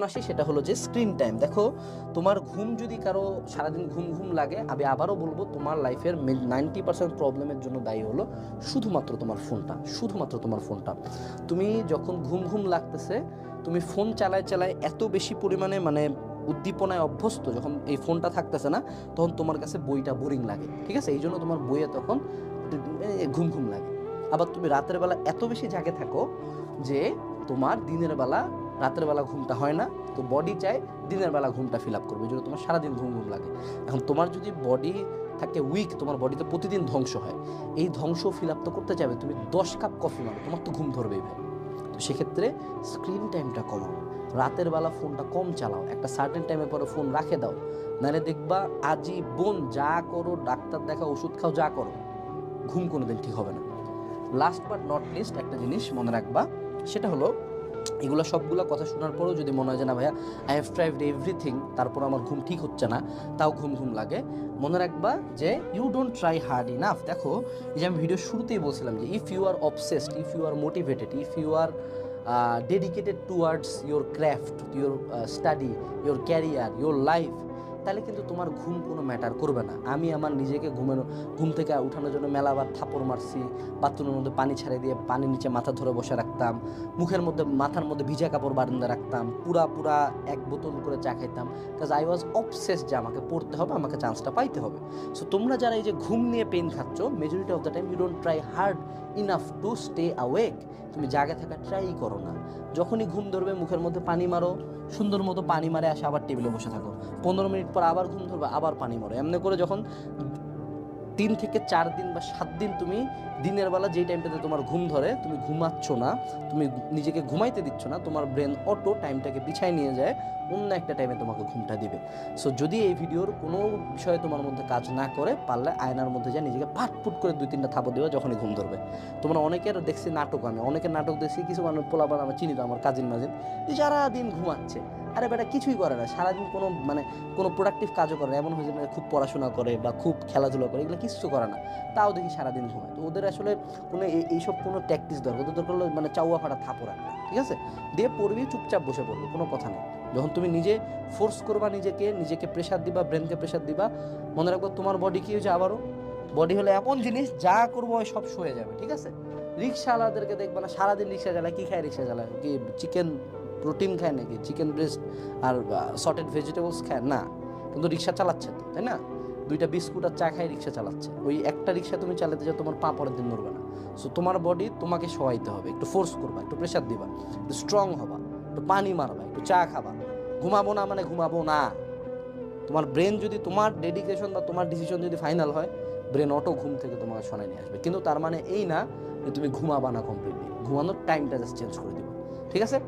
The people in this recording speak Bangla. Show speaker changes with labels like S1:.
S1: আসি সেটা হলো যে স্ক্রিন টাইম। দেখো তোমার ঘুম যদি কারো সারাদিন ঘুম ঘুম লাগে, আমি আবারও বলবো তোমার লাইফের 90% প্রবলেমের জন্য দায়ী হলো শুধুমাত্র তোমার ফোনটা, শুধুমাত্র তোমার ফোনটা। তুমি যখন ঘুম ঘুম লাগতেছে, তুমি ফোন চালায় চালায় এত বেশি পরিমাণে মানে উদ্দীপনায় অভ্যস্ত, যখন এই ফোনটা থাকতেছে না তখন তোমার কাছে বইটা বোরিং লাগে, ঠিক আছে? এই জন্য তোমার বইয়ে তখন ঘুম ঘুম লাগে। আবার তুমি রাতের বেলা এত বেশি জাগে থাকো যে তোমার দিনের বেলা রাতের বেলা ঘুমটা হয় না, তো বডি চায় দিনের বেলা ঘুমটা ফিল আপ করবে, এই জন্য তোমার সারাদিন ঘুম ঘুম লাগে। এখন তোমার যদি বডি থাকে উইক, তোমার বডিতে প্রতিদিন ধ্বংস হয়, এই ধ্বংস ফিল আপ তো করতে চাইবে, তুমি 10 কাপ কফি মারো, তোমার তো ঘুম ধরবেই ভাই। তো সেক্ষেত্রে স্ক্রিন টাইমটা কমাও, রাতের বেলা ফোনটা কম চালাও, একটা সার্টেন টাইমের পরে ফোন রাখে দাও, নাহলে দেখবা আজীবন যা করো, ডাক্তার দেখা, ওষুধ খাও, যা করো, ঘুম কোনোদিন ঠিক হবে না। লাস্ট বাট নট লিস্ট একটা জিনিস মনে রাখবা, সেটা হলো এগুলো সবগুলো কথা শোনার পরেও যদি মনে হয় যে না ভাইয়া আই হ্যাভ ট্রাইড এভরিথিং, তারপর আমার ঘুম ঠিক হচ্ছে না, তাও ঘুম ঘুম লাগে, মনে রাখবা যে you don't try hard enough. দেখো এই যে আমি ভিডিওর শুরুতেই বলছিলাম যে if you are obsessed, if you are motivated, if you are dedicated towards your craft, your study, your career, your life, তাহলে কিন্তু তোমার ঘুম কোনো ম্যাটার করবে না। আমি আমার নিজেকে ঘুম থেকে উঠানোর জন্য মেলাবার থাপড় মারছি, বাথরুমের মধ্যে পানি ছাড়িয়ে দিয়ে পানির নিচে মাথা ধরে বসে রাখতাম, মাথার মধ্যে ভিজা কাপড় বারান্দা রাখতাম, পুরা 1 বোতল করে চা খাইতাম, কাজ আই ওয়াজ অবসেসড যে আমাকে পড়তে হবে, আমাকে চান্সটা পাইতে হবে। সো তোমরা যারা এই যে ঘুম নিয়ে পেন খাচ্ছ, majority of the time you don't try hard enough to stay awake. তুমি জাগে থাকা ট্রাই করো না, যখনই ঘুম ধরবে মুখের মধ্যে পানি মারো, সুন্দর মতো পানি মারে আসে আবার টেবিলে বসে থাকো, 15 মিনিট পর আবার ঘুম ধরবে, আবার পানি মারো। এমনি করে যখন 3 থেকে 4 দিন বা 7 দিন তুমি দিনের বেলা যেই টাইমটাতে তোমার ঘুম ধরে তুমি ঘুমাচ্ছ না, তুমি নিজেকে ঘুমাইতে দিচ্ছ না, তোমার ব্রেন অটো টাইমটাকে পিছায় নিয়ে যায়, অন্য একটা টাইমে তোমাকে ঘুমটা দিবে। সো যদি এই ভিডিওর কোনো বিষয়ে তোমার মধ্যে কাজ না করে, পারলে আয়নার মধ্যে যায় নিজেকে পাটপুট করে 2-3টা থাপড় দেওয়া যখনই ঘুম ধরবে। তোমরা অনেকের দেখছি নাটক, আমি অনেকের নাটক দেখছি, কিছু মানুষ পোলাপান আমার চিনি তো, আমার কাজিন মাজিন, সারাদিন ঘুমাচ্ছে। আরে বেটা কিছুই করে না, সারাদিন কোনো প্রোডাক্টিভ কাজও করে না, এমন হয়েছে খুব পড়াশোনা করে বা খুব খেলাধুলা করে, এগুলো কিছু করে না, তাও দেখি সারাদিন ঘুমায়। তো ওদের আসলে কোনো এইসব কোনো ট্যাকটিস দরকার, ওদের দরকার হলো চাউয়া ফাটা থাপড় একটা, ঠিক আছে, দিয়ে পড়বি, চুপচাপ বসে পড়বি, কোনো কথা নেই। যখন তুমি নিজে ফোর্স করবা নিজেকে প্রেশার দিবা, ব্রেনকে প্রেশার দিবা, মনে রাখবো তোমার বডি কি হয়েছে, আবারও বডি হলো এমন জিনিস, যা করবো সব সয়ে যাবে, ঠিক আছে? রিক্সাওয়ালাদেরকে দেখবা না সারাদিন রিক্সা চালায়, কি খায় রিক্সা চালায়? কি চিকেন প্রোটিন খায় নাকি? চিকেন ব্রেস্ট আর সটেড ভেজিটেবলস খায় না, কিন্তু রিক্সা চালাচ্ছে তো, তাই না? 2টা বিস্কুট আর চা খাই রিক্সা চালাচ্ছে। ওই একটা রিক্সা তুমি চালাতে যাও, তোমার পা পরের দিন নড়বে না। সো তোমার বডি তোমাকে সহাইতে হবে, একটু ফোর্স করবা, একটু প্রেশার দিবা, একটু স্ট্রং হবা, একটু পানি মারবা, একটু চা খাবা। ঘুমাবো না মানে ঘুমাবো না। তোমার ব্রেন যদি, তোমার ডেডিকেশন বা তোমার ডিসিশন যদি ফাইনাল হয়, ব্রেন অটো ঘুম থেকে তোমাকে শোনায় নিয়ে আসবে। কিন্তু তার মানে এই না যে তুমি ঘুমাবা না কমপ্লিটলি, ঘুমানোর টাইমটা জাস্ট চেঞ্জ করে দিবে, ঠিক আছে?